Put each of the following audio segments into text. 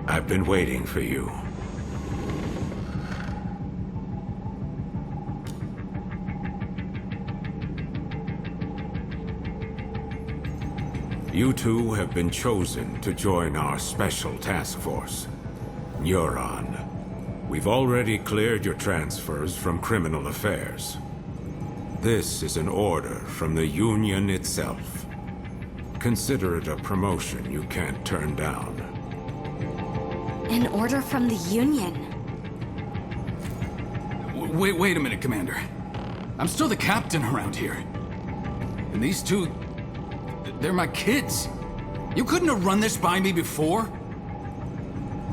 I've been waiting for you. You two have been chosen to join our special task force. Neuron. We've already cleared your transfers from criminal affairs. This is an order from the Union itself. Consider it a promotion you can't turn down. An order from the Union? Wait a minute, Commander. I'm still the captain around here. And these two... they're my kids. You couldn't have run this by me before?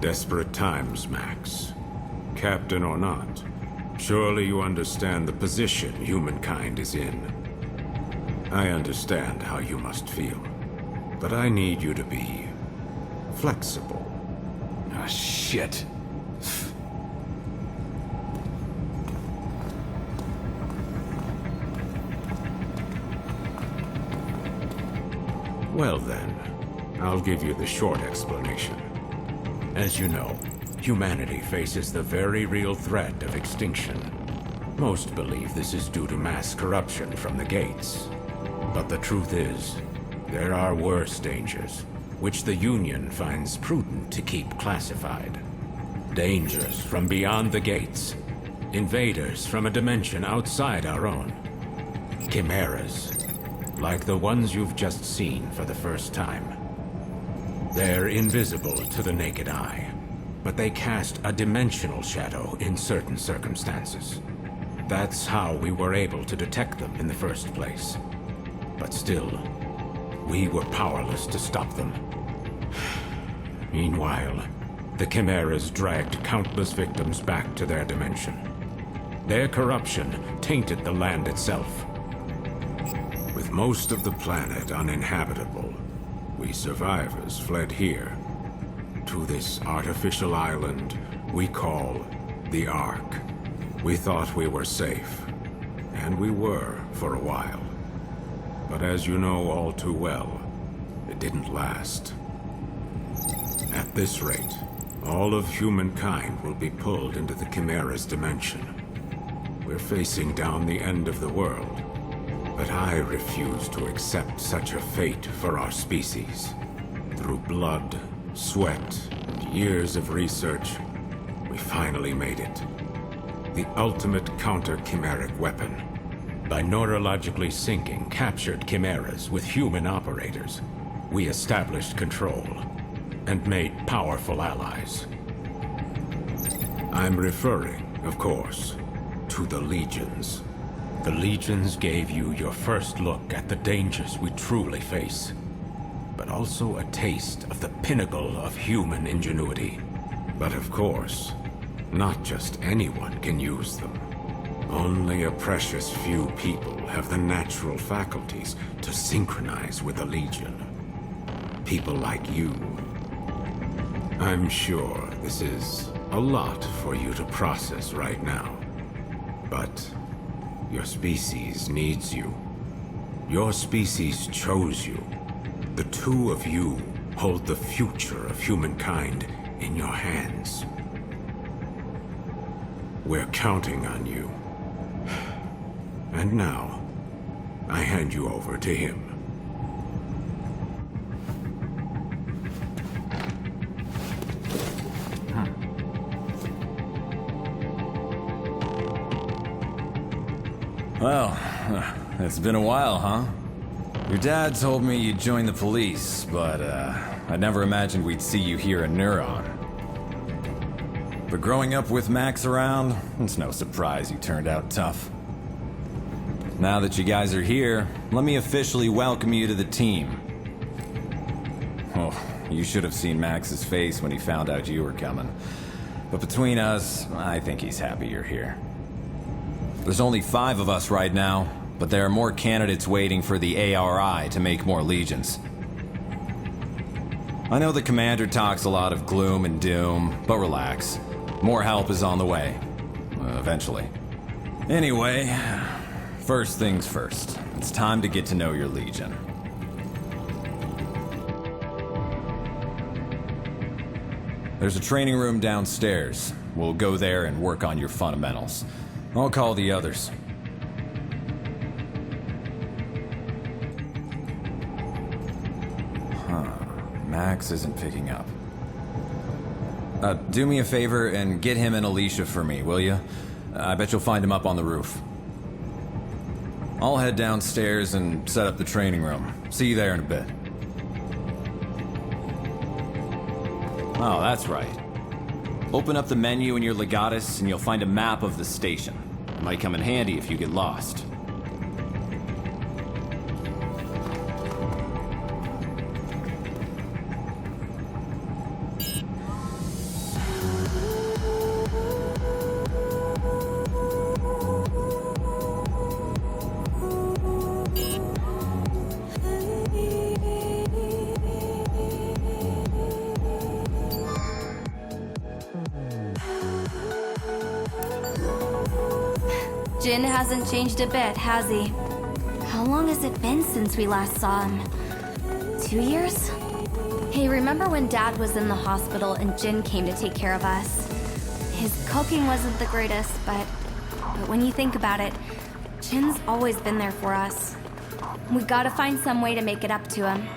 Desperate times, Max. Captain or not, surely you understand the position humankind is in. I understand how you must feel, but I need you to be flexible. Ah, shit. Well then, I'll give you the short explanation. As you know, humanity faces the very real threat of extinction. Most believe this is due to mass corruption from the gates. But the truth is, there are worse dangers, which the Union finds prudent to keep classified. Dangers from beyond the gates. Invaders from a dimension outside our own. Chimeras, like the ones you've just seen for the first time. They're invisible to the naked eye, but they cast a dimensional shadow in certain circumstances. That's how we were able to detect them in the first place. But still, we were powerless to stop them. Meanwhile, the Chimeras dragged countless victims back to their dimension. Their corruption tainted the land itself. With most of the planet uninhabitable, we survivors fled here, to this artificial island we call the Ark. We thought we were safe, and we were for a while. But as you know all too well, it didn't last. At this rate, all of humankind will be pulled into the Chimera's dimension. We're facing down the end of the world. But I refuse to accept such a fate for our species. Through blood, sweat, and years of research, we finally made it. The ultimate counter-chimeric weapon. By neurologically syncing captured chimeras with human operators, we established control and made powerful allies. I'm referring, of course, to the Legions. The Legions gave you your first look at the dangers we truly face, but also a taste of the pinnacle of human ingenuity. But of course, not just anyone can use them. Only a precious few people have the natural faculties to synchronize with the Legion. People like you. I'm sure this is a lot for you to process right now, but your species needs you. Your species chose you. The two of you hold the future of humankind in your hands. We're counting on you. And now, I hand you over to him. Well, it's been a while, huh? Your dad told me you'd join the police, but I never imagined we'd see you here in Neuron. But growing up with Max around, it's no surprise you turned out tough. Now that you guys are here, let me officially welcome you to the team. Oh, you should have seen Max's face when he found out you were coming. But between us, I think he's happy you're here. There's only 5 of us right now, but there are more candidates waiting for the ARI to make more legions. I know the commander talks a lot of gloom and doom, but relax. More help is on the way. Eventually. Anyway, first things first. It's time to get to know your legion. There's a training room downstairs. We'll go there and work on your fundamentals. I'll call the others. Max isn't picking up. Do me a favor and get him and Alicia for me, will you? I bet you'll find him up on the roof. I'll head downstairs and set up the training room. See you there in a bit. Oh, that's right. Open up the menu in your Legatus and you'll find a map of the station. It might come in handy if you get lost. Jin hasn't changed a bit, has he? How long has it been since we last saw him? 2 years? Hey, remember when Dad was in the hospital and Jin came to take care of us? His cooking wasn't the greatest, but when you think about it, Jin's always been there for us. We gotta find some way to make it up to him.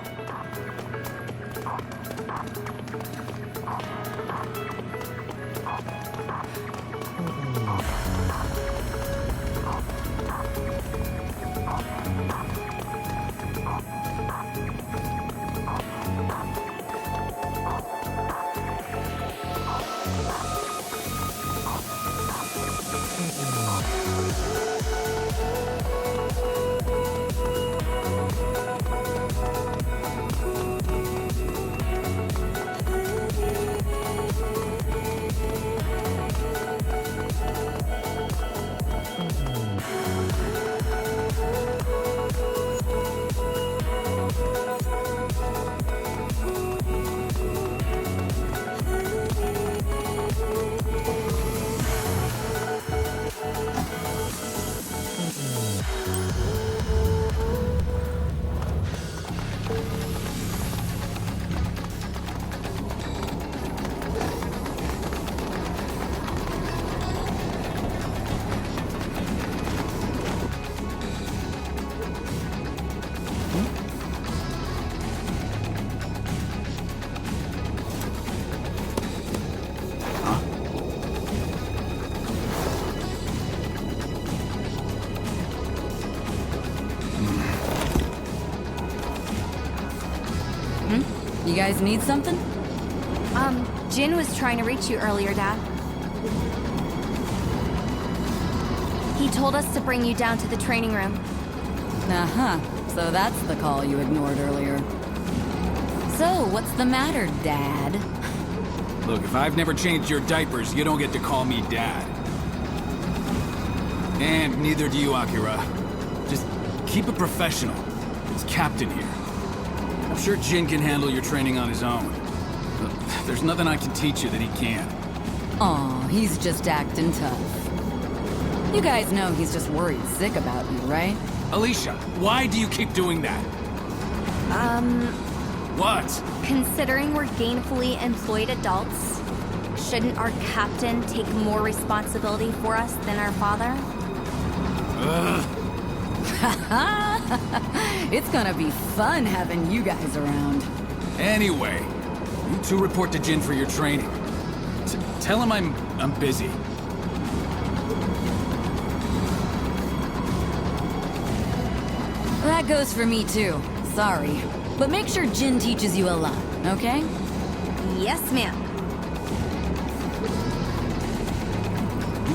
You guys need something? Jin was trying to reach you earlier, Dad. He told us to bring you down to the training room. Uh-huh. So that's the call you ignored earlier. So, what's the matter, Dad? Look, if I've never changed your diapers, you don't get to call me Dad. And neither do you, Akira. Just keep it professional. It's Captain here. I'm sure Jin can handle your training on his own. There's nothing I can teach you that he can't. Aw, he's just acting tough. You guys know he's just worried sick about you, right? Alicia, why do you keep doing that? What? Considering we're gainfully employed adults, shouldn't our captain take more responsibility for us than our father? It's gonna be fun having you guys around. Anyway, you two report to Jin for your training. Tell him I'm busy. That goes for me too. Sorry. But make sure Jin teaches you a lot, okay? Yes, ma'am.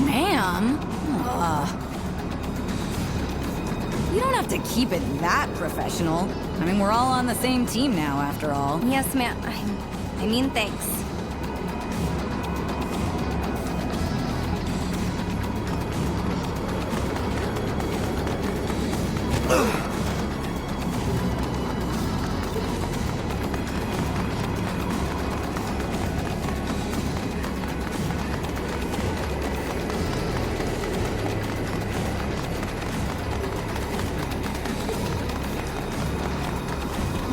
Ma'am? You don't have to keep it that professional. I mean, we're all on the same team now, after all. Yes, ma'am. I mean, thanks.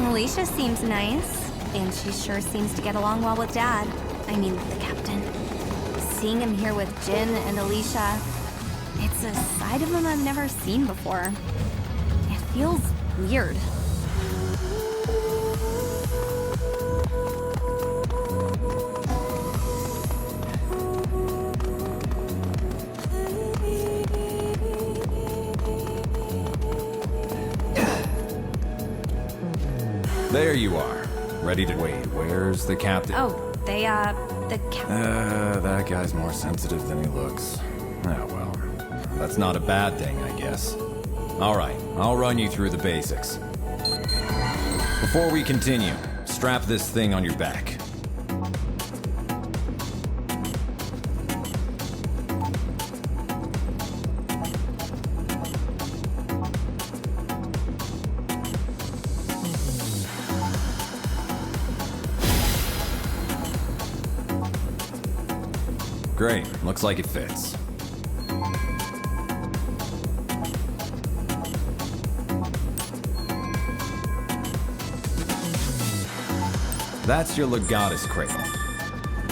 Alicia seems nice, and she sure seems to get along well with Dad. I the captain. Seeing him here with Jin and Alicia, it's a side of him I've never seen before. It feels weird. There you are. Ready to wait. Where's the captain? Oh, the captain. That guy's more sensitive than he looks. Oh, well. That's not a bad thing, I guess. Alright, I'll run you through the basics. Before we continue, strap this thing on your back. Great, looks like it fits. That's your Legatus cradle.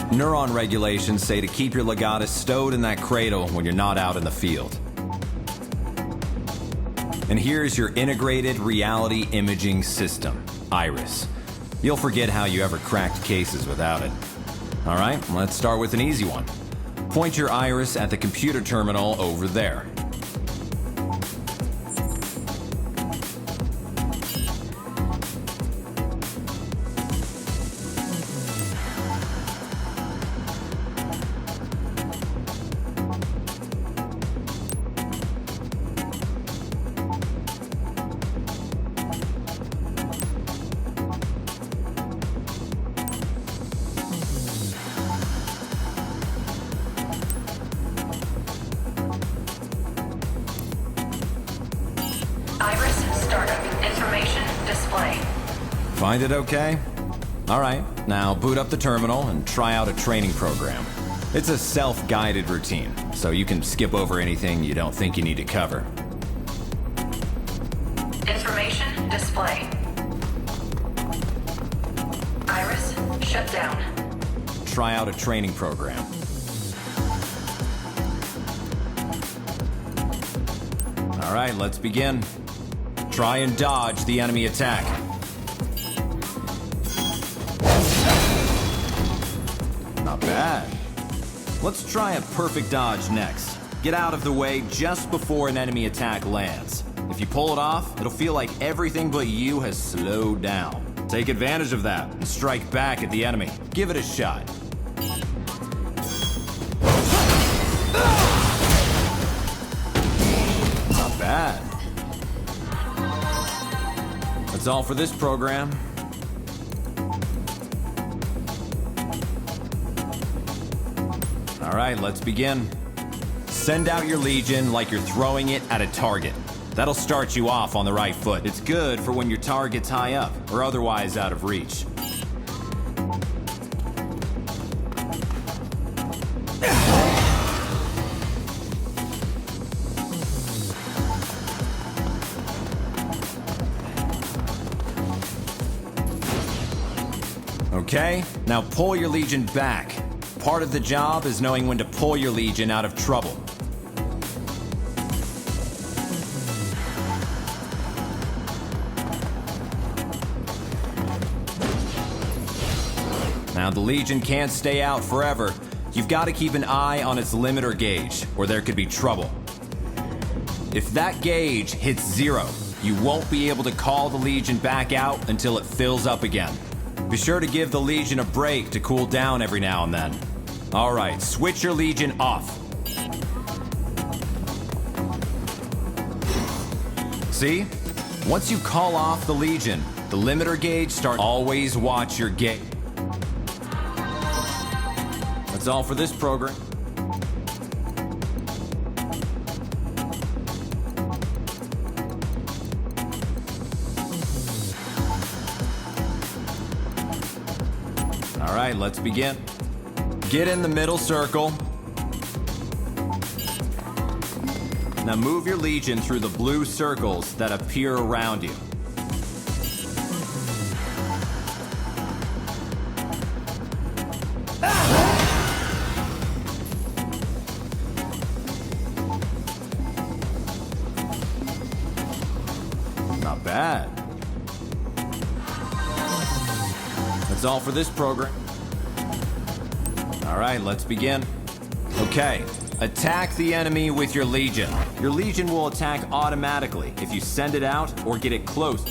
Neuron regulations say to keep your Legatus stowed in that cradle when you're not out in the field. And here's your integrated reality imaging system, Iris. You'll forget how you ever cracked cases without it. All right, let's start with an easy one. Point your Iris at the computer terminal over there. Iris startup. Information display. Find it okay? Alright, now boot up the terminal and try out a training program. It's a self-guided routine, so you can skip over anything you don't think you need to cover. Information display. Iris shut down. Try out a training program. Alright, let's begin. Try and dodge the enemy attack. Not bad. Let's try a perfect dodge next. Get out of the way just before an enemy attack lands. If you pull it off, it'll feel like everything but you has slowed down. Take advantage of that and strike back at the enemy. Give it a shot. Not bad. That's all for this program. All right, let's begin. Send out your Legion like you're throwing it at a target. That'll start you off on the right foot. It's good for when your target's high up or otherwise out of reach. Okay, now pull your Legion back. Part of the job is knowing when to pull your Legion out of trouble. Now the Legion can't stay out forever. You've got to keep an eye on its limiter gauge, or there could be trouble. If that gauge hits 0, you won't be able to call the Legion back out until it fills up again. Be sure to give the Legion a break to cool down every now and then. Alright, switch your Legion off. See? Once you call off the Legion, the limiter gauge starts. Always watch your gauge. That's all for this program. All right, let's begin. Get in the middle circle. Now move your Legion through the blue circles that appear around you. Ah! bad. That's all for this program. All right, let's begin. Okay, attack the enemy with your Legion. Your Legion will attack automatically if you send it out or get it close.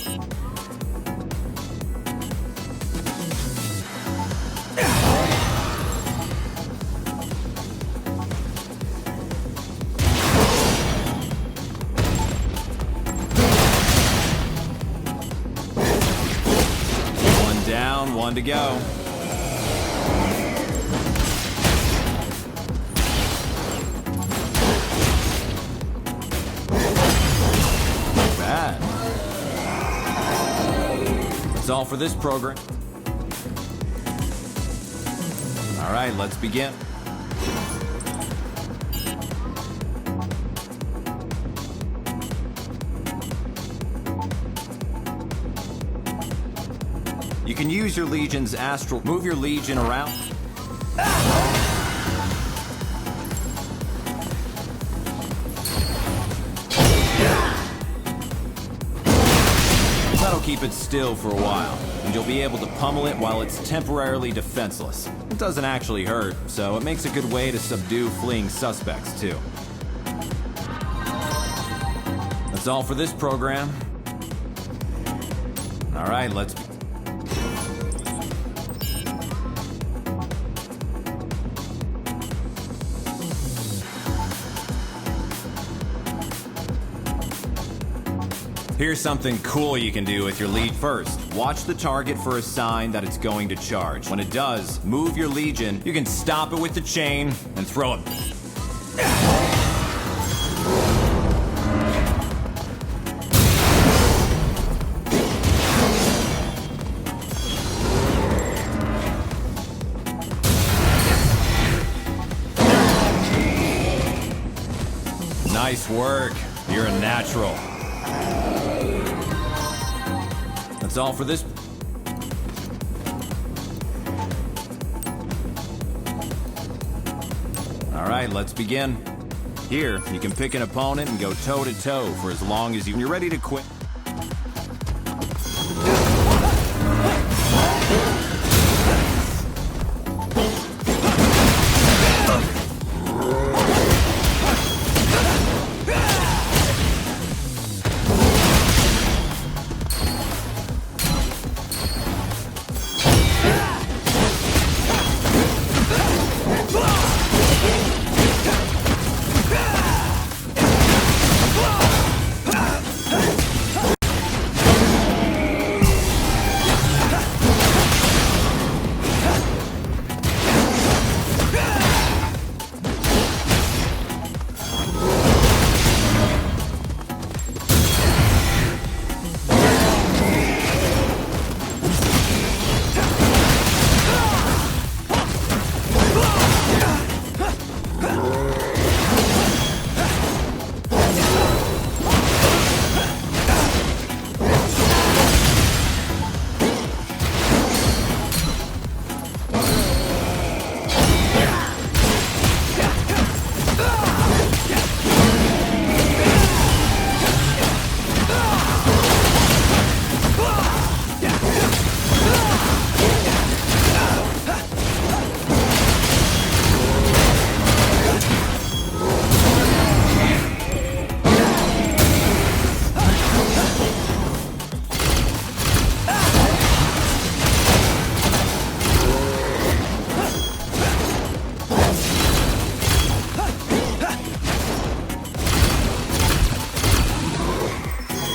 One down, one to go. That's all for this program. All right, let's begin. You can use your Legion's Astral. Move your Legion around. That'll keep it still for a while, and you'll be able to pummel it while it's temporarily defenseless. It doesn't actually hurt, so it makes a good way to subdue fleeing suspects, too. That's all for this program. All right, let's... Here's something cool you can do with your lead. First, watch the target for a sign that it's going to charge. When it does, move your Legion. You can stop it with the chain and throw it. Nice work. You're a natural. That's all for this. All right, let's begin. Here, you can pick an opponent and go toe-to-toe for as long as you're ready to quit.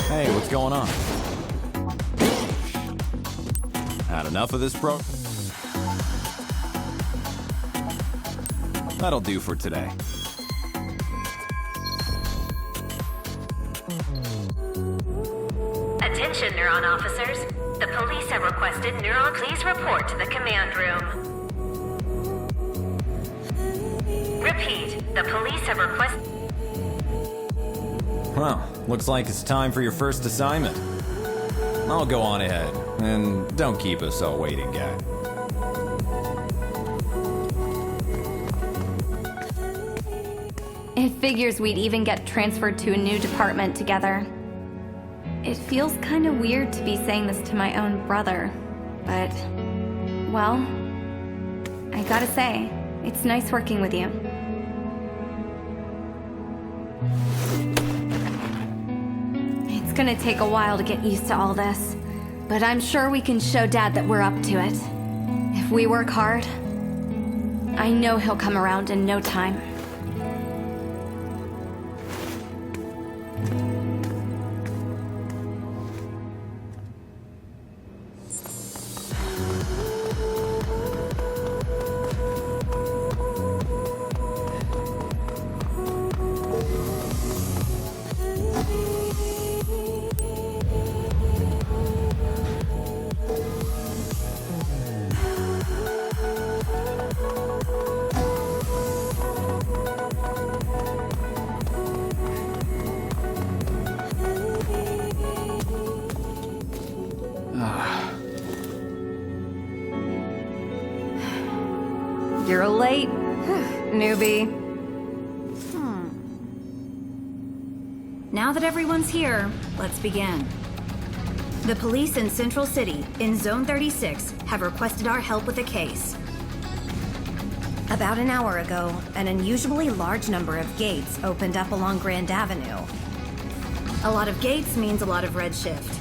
Hey, what's going on? Had enough of this, bro? That'll do for today. Attention, Neuron officers. The police have requested Neuron please report to the command room. Repeat, the police have requested... Well, looks like it's time for your first assignment. I'll go on ahead, and don't keep us all waiting, guy. It figures we'd even get transferred to a new department together. It feels kind of weird to be saying this to my own brother, but, well, I gotta say, it's nice working with you. It's gonna take a while to get used to all this, but I'm sure we can show Dad that we're up to it. If we work hard, I know he'll come around in no time. You're late, newbie. Now that everyone's here, let's begin. The police in Central City, in Zone 36, have requested our help with a case. About an hour ago, an unusually large number of gates opened up along Grand Avenue. A lot of gates means a lot of redshift.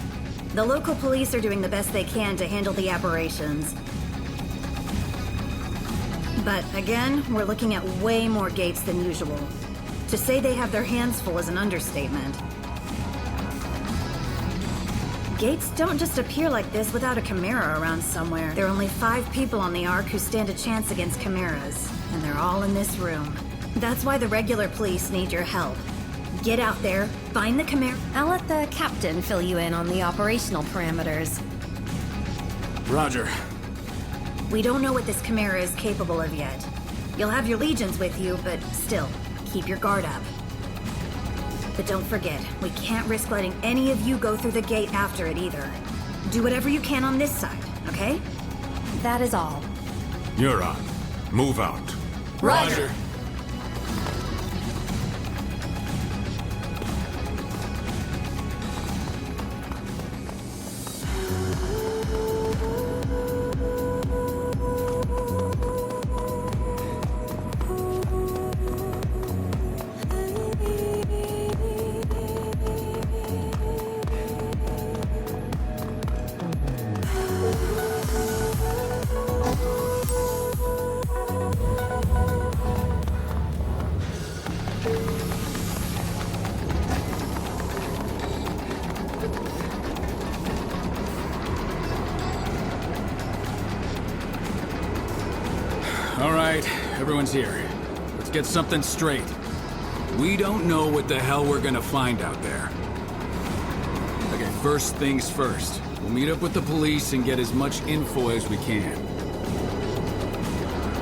The local police are doing the best they can to handle the aberrations. But again, we're looking at way more gates than usual. To say they have their hands full is an understatement. Gates don't just appear like this without a Chimera around somewhere. There are only 5 people on the Ark who stand a chance against Chimeras, and they're all in this room. That's why the regular police need your help. Get out there, find the Chimera. I'll let the captain fill you in on the operational parameters. Roger. We don't know what this Chimera is capable of yet. You'll have your legions with you, but still, keep your guard up. But don't forget, we can't risk letting any of you go through the gate after it either. Do whatever you can on this side, okay? That is all. Neuron, move out. Roger. All right, everyone's here. Let's get something straight. We don't know what the hell we're gonna find out there. Okay, first things first. We'll meet up with the police and get as much info as we can.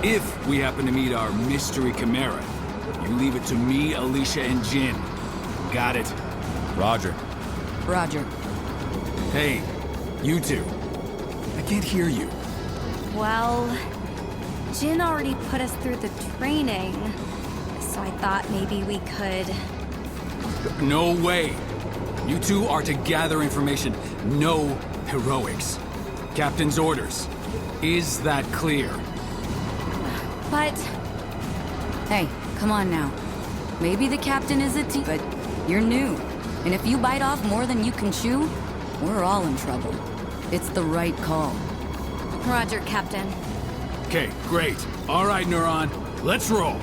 If we happen to meet our mystery Chimera, you leave it to me, Alicia, and Jin. Got it? Roger. Roger. Hey, you two. I can't hear you. Well, Jin already put us through the training, so I thought maybe we could... No way. You two are to gather information. No heroics. Captain's orders. Is that clear? But... Hey, come on now. Maybe the captain is a team, but you're new. And if you bite off more than you can chew, we're all in trouble. It's the right call. Roger, Captain. Okay, great. All right, Neuron. Let's roll.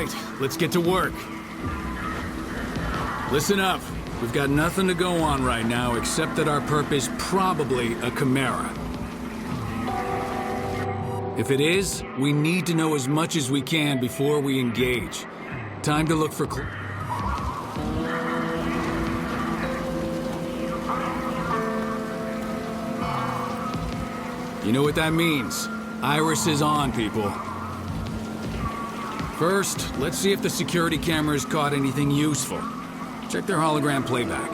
right, let's get to work. Listen up. We've got nothing to go on right now except that our perp is probably a Chimera. If it is, we need to know as much as we can before we engage. Time to look for You know what that means. Iris is on, people. First, let's see if the security cameras caught anything useful. Check their hologram playback.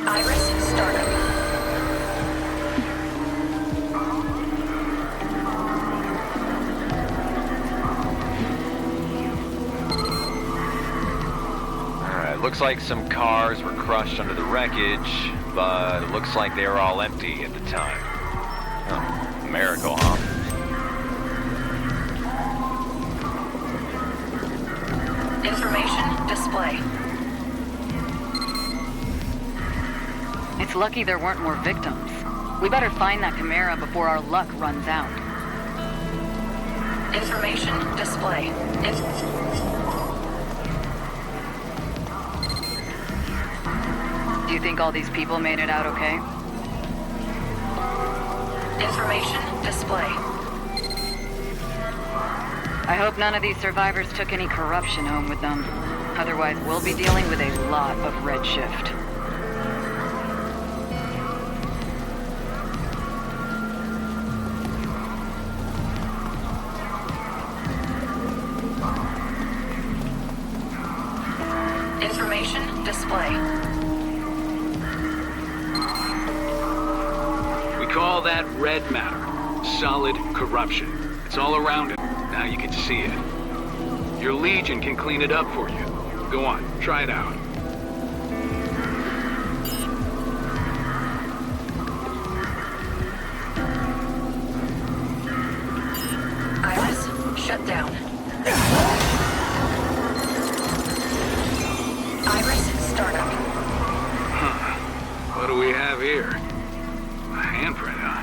Iris startup. Alright, looks like some cars were crushed under the wreckage, but it looks like they were all empty at the time. Huh. A miracle, huh? Information display. It's lucky there weren't more victims. We better find that Chimera before our luck runs out. Information display. Do you think all these people made it out okay? Information display. I hope none of these survivors took any corruption home with them. Otherwise, we'll be dealing with a lot of redshift. Information display. We call that red matter. Solid corruption. It's all around it. Now you can see it. Your Legion can clean it up for you. Go on, try it out. Iris shut down. Iris startup. What do we have here? A handprint, huh?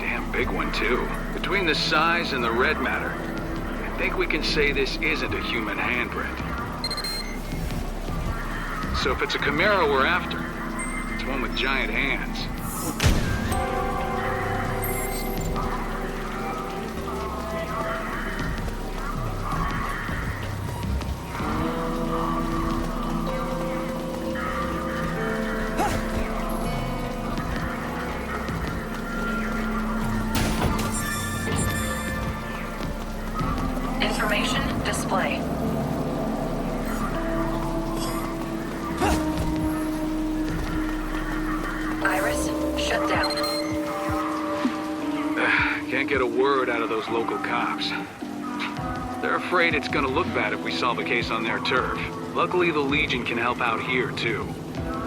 Damn big one, too. Between the size and the red matter, I think we can say this isn't a human handprint. So if it's a Chimera we're after, it's one with giant hands. Information display. Iris shut down. Can't get a word out of those local cops. They're afraid it's gonna look bad if we solve a case on their turf. Luckily, the Legion can help out here, too.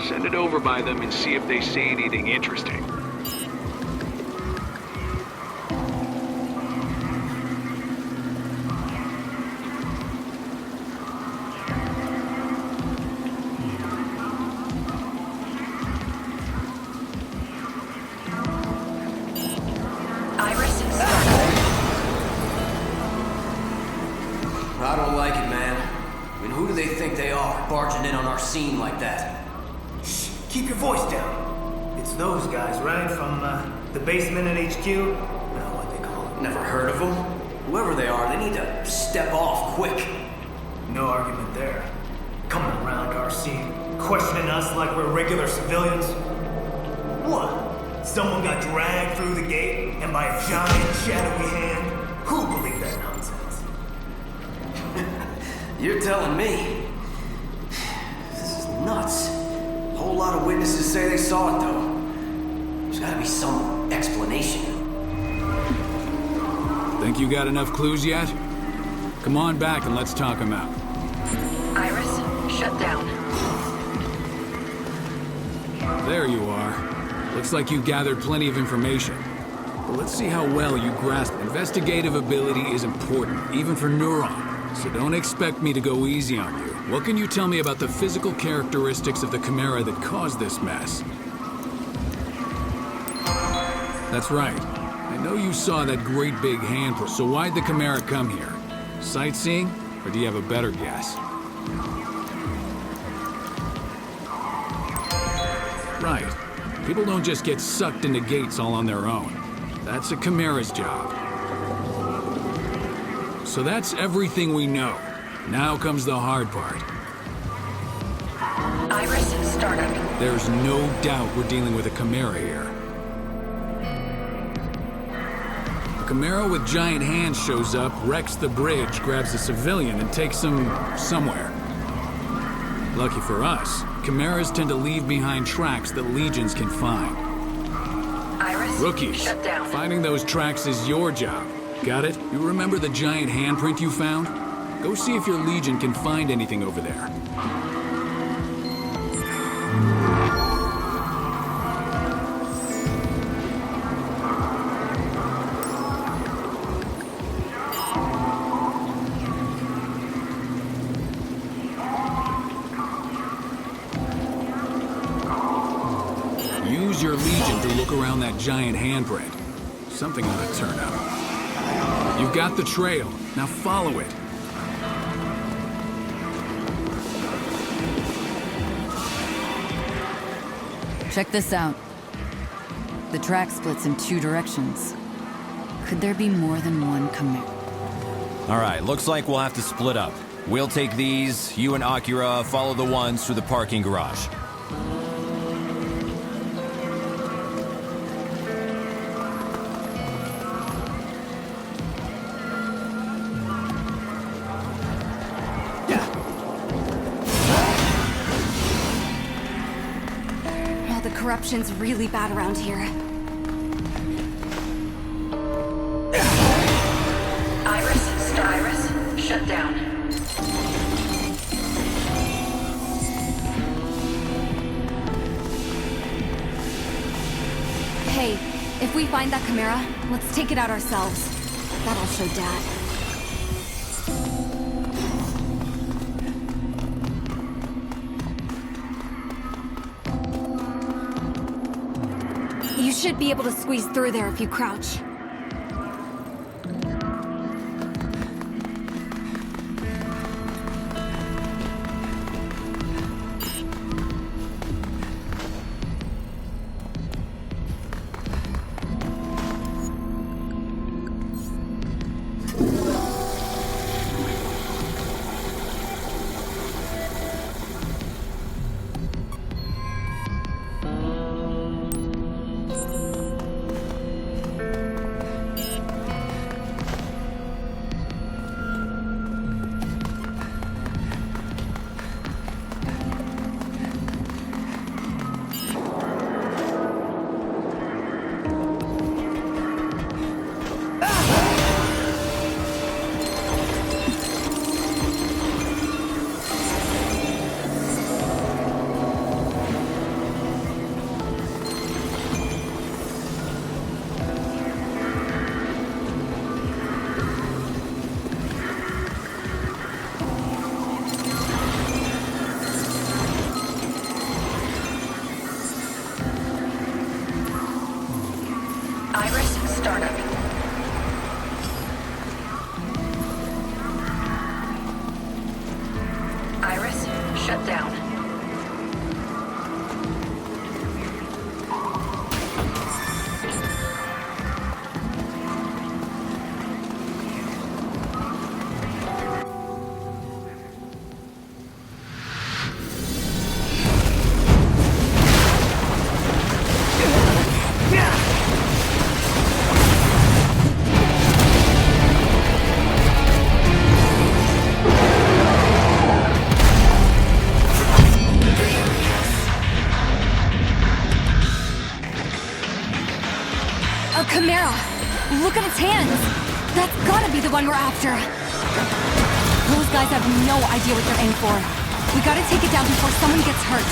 Send it over by them and see if they see anything interesting. Iris startup. I don't like it, man. I mean, who do they think they are, barging in on our scene like that? Shh, keep your voice down. It's those guys, right? From the basement at HQ? No, what they call it. Never heard of them? Whoever they are, they need to step off quick. No argument there. Coming around our scene, questioning us like we're regular civilians. What? Someone got dragged through the gate and by a giant shadowy hand? Who believed that nonsense? You're telling me. This is nuts. A whole lot of witnesses say they saw it, though. There's gotta be some explanation. Think you got enough clues yet? Come on back and let's talk them out. Iris shut down. There you are. Looks like you've gathered plenty of information. But let's see how well you grasp. Investigative ability is important, even for Neuron. So don't expect me to go easy on you. What can you tell me about the physical characteristics of the Chimera that caused this mess? That's right. I know you saw that great big handprint, so why'd the Chimera come here? Sightseeing? Or do you have a better guess? Right. People don't just get sucked into gates all on their own. That's a Chimera's job. So that's everything we know. Now comes the hard part. Iris, startup. There's no doubt we're dealing with a Chimera here. A Chimera with giant hands shows up, wrecks the bridge, grabs a civilian, and takes him somewhere. Lucky for us, Chimeras tend to leave behind tracks that legions can find. Iris, Rookies, shut down. finding those tracks is your job. Got it? You remember the giant handprint you found? Go see if your legion can find anything over there. Use your legion to look around that giant handprint. Something ought to turn up. You've got the trail. Now follow it. Check this out. The track splits in 2 directions. Could there be more than one Chimera? All right, looks like we'll have to split up. We'll take these, you and Akira follow the ones through the parking garage. Oh, the corruption's really bad around here. Iris, shut down. Hey, if we find that Chimera, let's take it out ourselves. That'll show Dad. You should be able to squeeze through there if you crouch. Iris, startup. Iris, shut down. A Chimera! Look at its hands! That's gotta be the one we're after! Those guys have no idea what they're in for. We gotta take it down before someone gets hurt.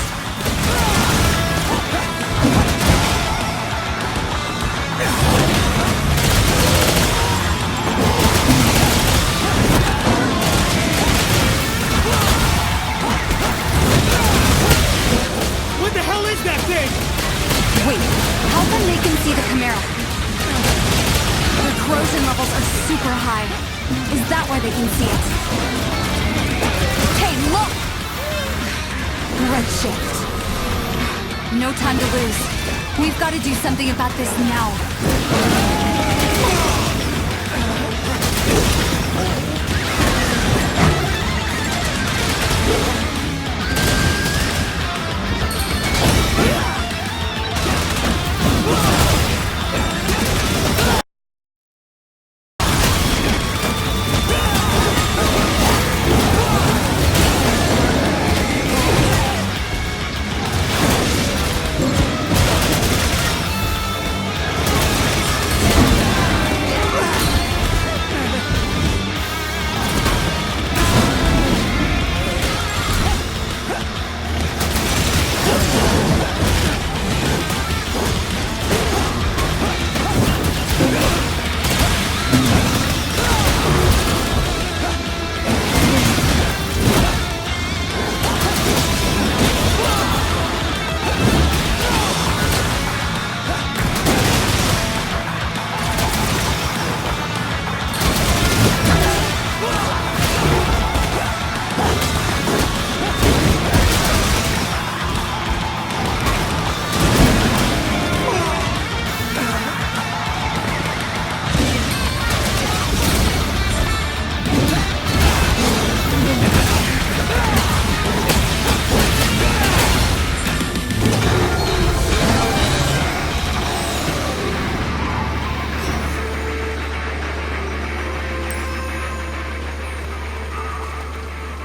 What the hell is that thing? Wait, how come they can see the Chimera? corrosion levels are super high. Is that why they can see it? Hey, look! Redshift. No time to lose. We've got to do something about this now.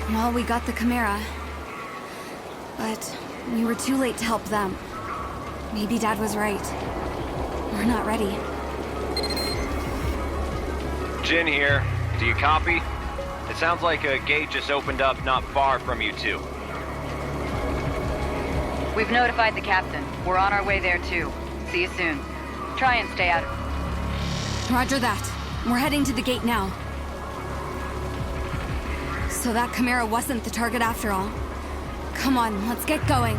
Well, we got the Chimera. But we were too late to help them. Maybe Dad was right. We're not ready. Jin here. Do you copy? It sounds like a gate just opened up not far from you two. We've notified the captain. We're on our way there too. See you soon. Try and stay out of... Roger that. We're heading to the gate now. So that Chimera wasn't the target after all. Come on, let's get going.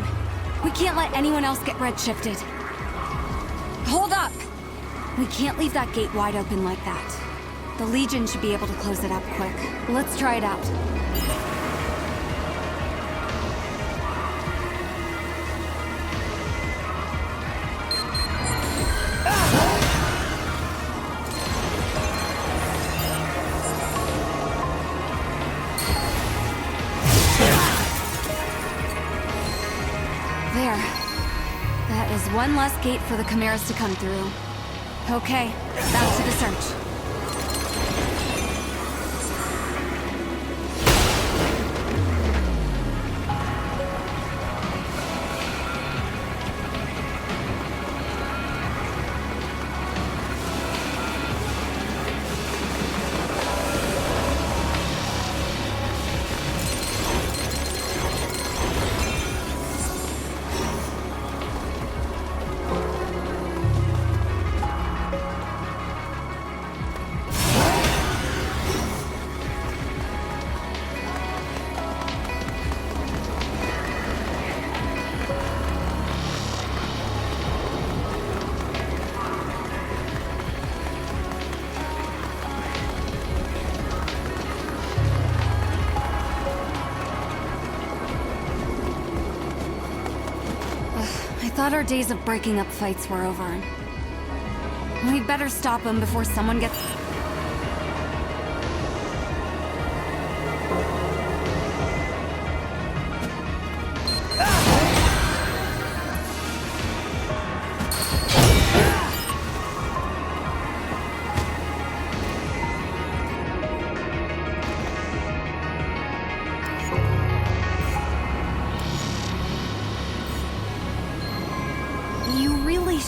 We can't let anyone else get redshifted. Hold up! We can't leave that gate wide open like that. The Legion should be able to close it up quick. Let's try it out. There. That is one less gate for the Chimeras to come through. Okay, back to the search. I thought our days of breaking up fights were over. We'd better stop them before someone gets...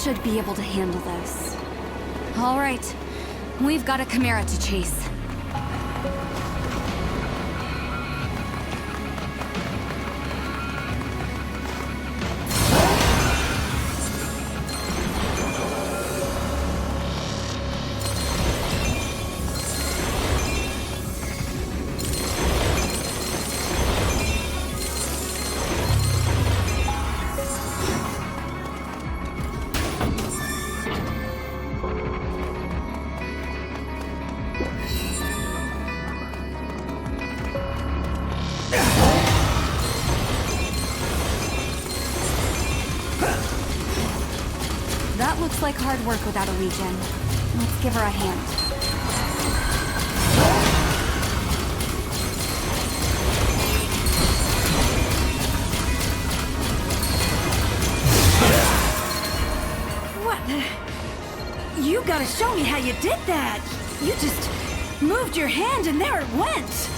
should be able to handle this. All right, we've got a Chimera to chase. That looks like hard work without a Legion. Let's give her a hand. You gotta show me how you did that! You just moved your hand and there it went!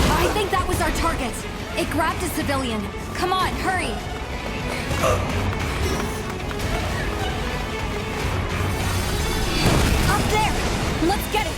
I think that was our target. It grabbed a civilian. Come on, hurry! Up there! Let's get it!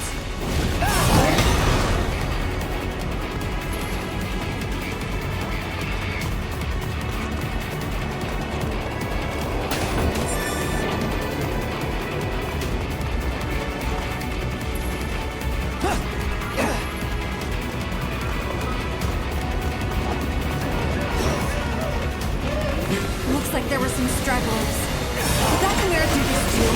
Looks like there were some stragglers. Did that Chimera do this too?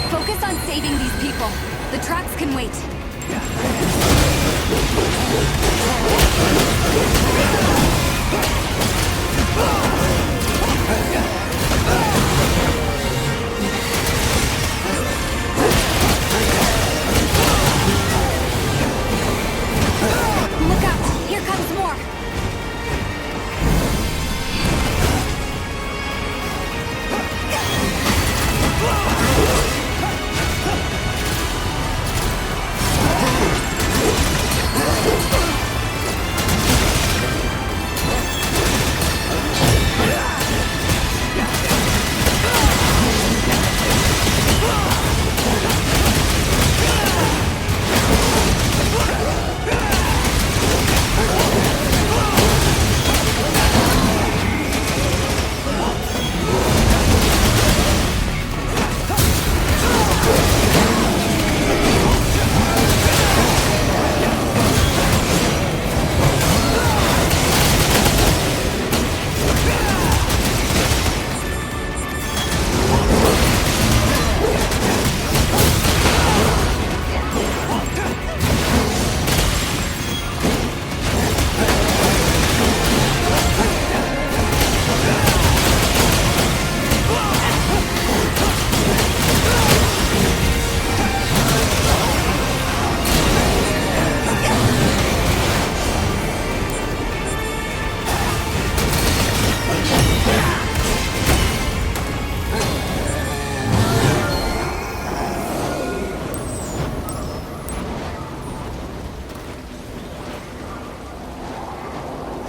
Focus on saving these people. The tracks can wait. Look out! Here comes more!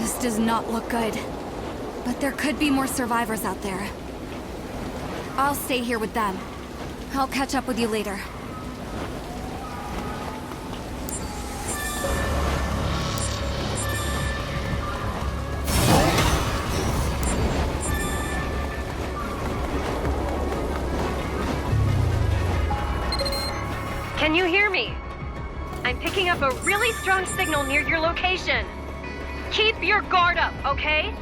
This does not look good. But there could be more survivors out there. I'll stay here with them. I'll catch up with you later. Can you hear me? I'm picking up a really strong signal near your location. Keep your guard up, okay?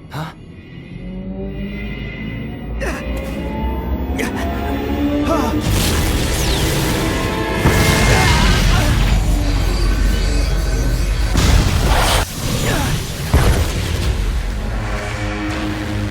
Huh?